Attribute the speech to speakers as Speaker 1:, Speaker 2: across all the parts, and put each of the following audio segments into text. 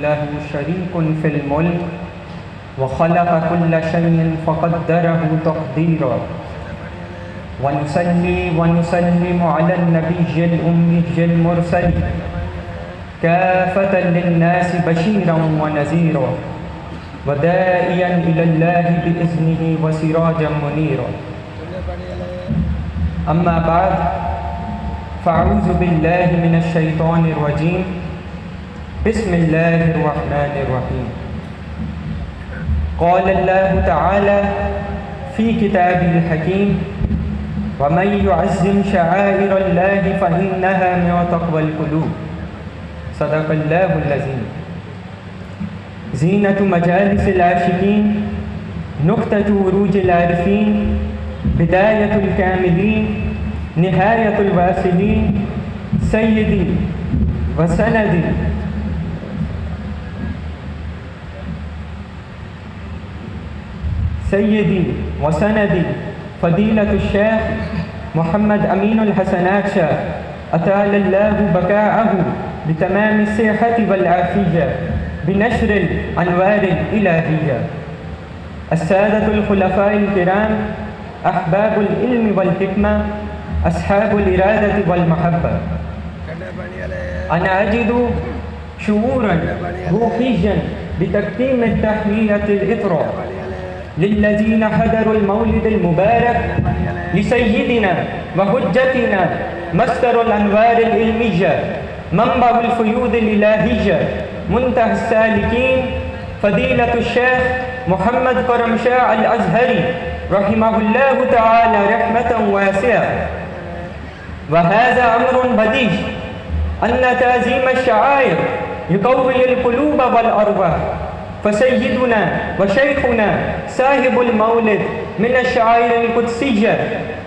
Speaker 1: له شريك في الملك وخلق كل شيء فقدره تقديرا، ونصلي ونسلم على النبي الأمي المرسل كافة للناس بشيرا ونذيرا وداعيا إلى الله بإذنه وسراجا منيرا. أما بعد، فأعوذ بالله من الشيطان الرجيم. بسم الله الرحمن الرحيم. قال الله تعالى في كتابه الحكيم: ومن يعظم شعائر الله فإنها من تقوى القلوب. صدق الله العظيم. زينة مجالس العاشقين، نقطة عروج العارفين، بداية الكاملين، نهاية الواصلين، سيدي وسندي فضيلة الشيخ محمد أمين الحسنات شاه، أطال الله بقاءه بتمام الصحة والعافية بنشر الأنوار الإلهية. السادة الخلفاء الكرام، أحباب العلم والحكمة، أصحاب الإرادة والمحبة، أنا أجد شعورا روحيا بتقديم التحية الإطرة للذين حضروا المولد المبارك لسيدنا وحجتنا مصدر الأنوار العلمية، منبع الفيوض الإلهية، منتهى السالكين، فضيلة الشيخ محمد كرم شاه الأزهري رحمه الله تعالى رحمة واسعة. وهذا أمر بديهي أن تعظيم الشعائر يقوي القلوب والأرواح، فسيدنا وشيخنا صاحب المولد من الشعائر القدسية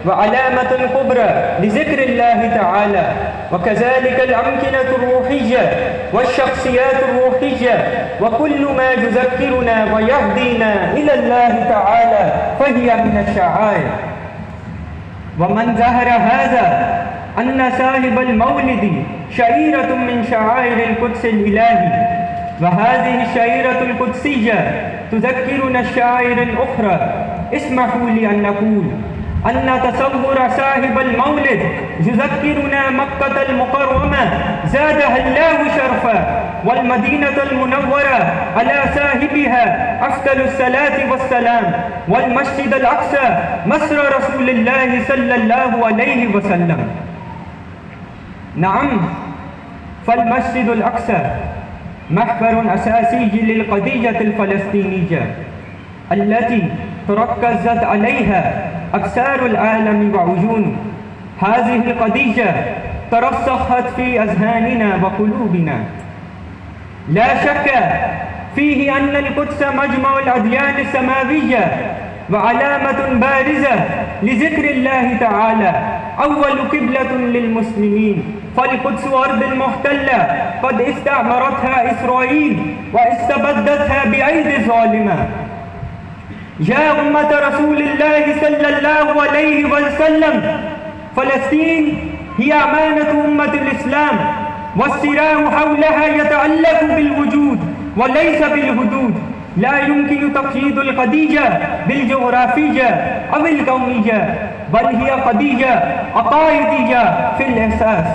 Speaker 1: وعلامة كبرى لذكر الله تعالى، وكذلك الأمكنة الروحية والشخصيات الروحية، وكل ما يذكرنا ويهدينا إلى الله تعالى فهي من الشعائر. ومن ظهر هذا أن صاحب المولد شعيرة من شعائر القدس الإلهي، وهذه الشعيرة القدسية تذكرنا الشعائر الأخرى. اسمحوا لي أن نقول أن تصور صاحب المولد يذكرنا مكة المكرمة زادها الله شرفا، والمدينة المنورة على صاحبها أفضل الصلاة والسلام، والمسجد الأقصى مصر رسول الله صلى الله عليه وسلم. نعم، فالمسجد الأقصى محور أساسي للقضية الفلسطينية التي تركزت عليها أبصار العالم وعيونه. هذه القضية ترسخت في أذهاننا وقلوبنا. لا شك فيه أن القدس مجمع الأديان السماوية وعلامة بارزة لذكر الله تعالى، أول قبلة للمسلمين، فالقدس أرض المحتلة قد استعمرتها إسرائيل واستبدتها بأيدي ظالمة. يا أمة رسول الله صلى الله عليه وسلم، فلسطين هي أمانة أمة الإسلام، والصراع حولها يتعلق بالوجود وليس بالحدود. لا يمكن تقييد القضية بالجغرافية أو القومية، بل هي قضية عقائدية في الأساس.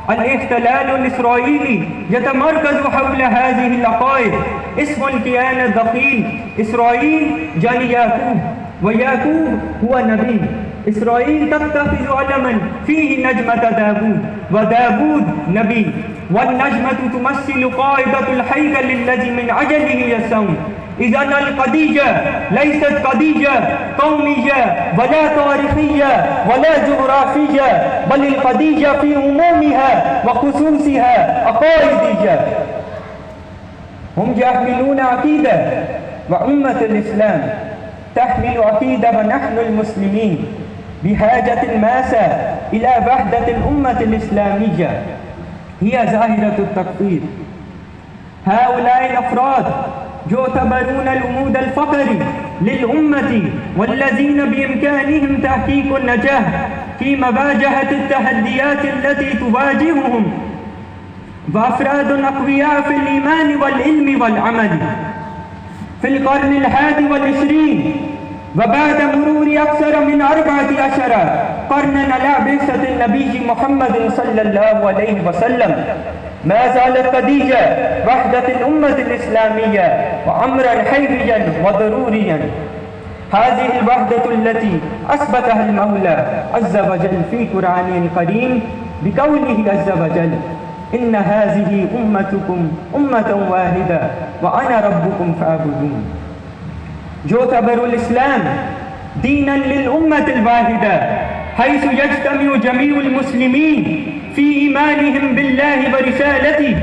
Speaker 1: الاحتلال الإسرائيلي يتمركز حول هذه العقائد. اسم الكيان الدخيل إسرائيل جاني يعقوب، ويعقوب هو نبي. إسرائيل تتخذ علما فيه نجمة داوود، وداوود نبي، والنجمة تمثل قاعدة الهيكل الذي من عجله يسون. إذن القضية ليست قضية قومية ولا تاريخية ولا جغرافية، بل القضية في عمومها وخصوصها عقائدية. هم يحملون عقيدة، وأمة الإسلام تحمل عقيدة، ونحن المسلمين بحاجة ماسة إلى وحدة الأمة الإسلامية. هي ظاهرة التكفير. هؤلاء الأفراد يعتبرون العمود الفقري للأمة، والذين بإمكانهم تحقيق النجاح في مواجهة التحديات التي تواجههم. وأفراد أقوياء في الإيمان والعلم والعمل في القرن 21، وبعد مرور أكثر من 14 قرنا على بعثة النبي محمد صلى الله عليه وسلم، ما زالت خديجة وحدة الأمة الإسلامية وأمرا حيويا وضروريا. هذه الوحدة التي أثبتها المولى عز وجل في قرآنه الكريم بقوله عز وجل: إن هذه أمتكم أمة واحدة وأنا ربكم فاعبدون. يعتبر الإسلام دينا للأمة الواحدة، حيث يجتمع جميع المسلمين في إيمانهم بالله ورسالته،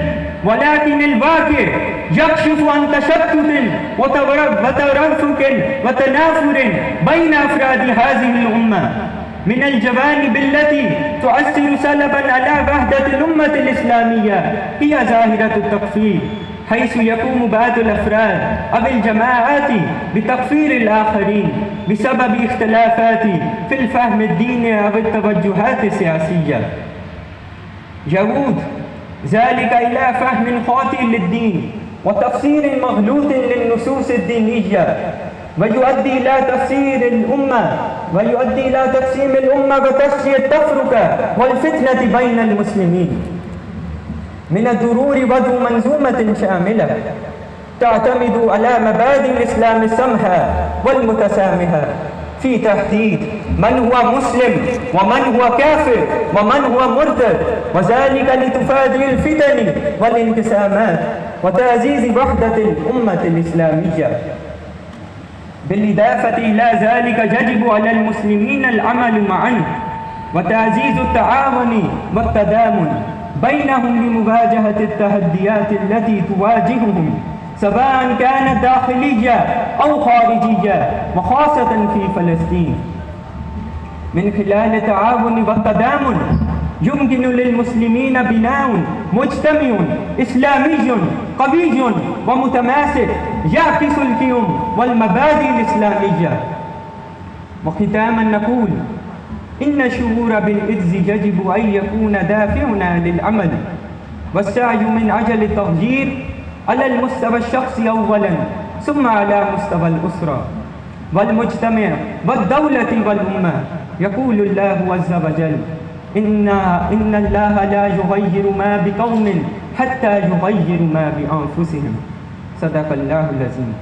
Speaker 1: ولكن الواقع يكشف عن تشتت وترفق وتنافر بين أفراد هذه الأمة من الجوانب التي تؤثر سلبا على وحدة الأمة الإسلامية. هي ظاهرة التكفير، حيث يقوم بعض الأفراد أو الجماعات بتكفير الآخرين بسبب اختلافات في الفهم الديني أو التوجهات السياسية. يعود ذلك إلى فهم خاطئ للدين وتفسير مغلوط للنصوص الدينية، ويؤدي إلى تقسيم الأمة وتشجيع التفرقة والفتنة بين المسلمين. من الضروري وضع منظومة شاملة تعتمد على مبادئ الإسلام السمحة والمتسامحة في تحديد من هو مسلم ومن هو كافر ومن هو مرتد، وذلك لتفادي الفتن والانقسامات وتعزيز وحدة الأمة الإسلامية. بالإضافة إلى ذلك يجب على المسلمين العمل معا وتعزيز التعاون والتضامن بينهم لمواجهة التحديات التي تواجههم، سواء كانت داخلية أو خارجية، وخاصة في فلسطين. من خلال التعاون والتضامن يمكن للمسلمين بناء مجتمع إسلامي قوي ومتماسك يعكس القيم والمبادئ الإسلامية. وختاما نقول: إن الشعور بالعجز يجب أن يكون دافعنا للعمل والسعي من أجل التغيير على المستوى الشخصي أولا، ثم على مستوى الأسرة والمجتمع والدولة والأمة. يقول الله عز وجل: إن الله لا يغير ما بقوم حتى يغيروا ما بأنفسهم. صدق الله العظيم.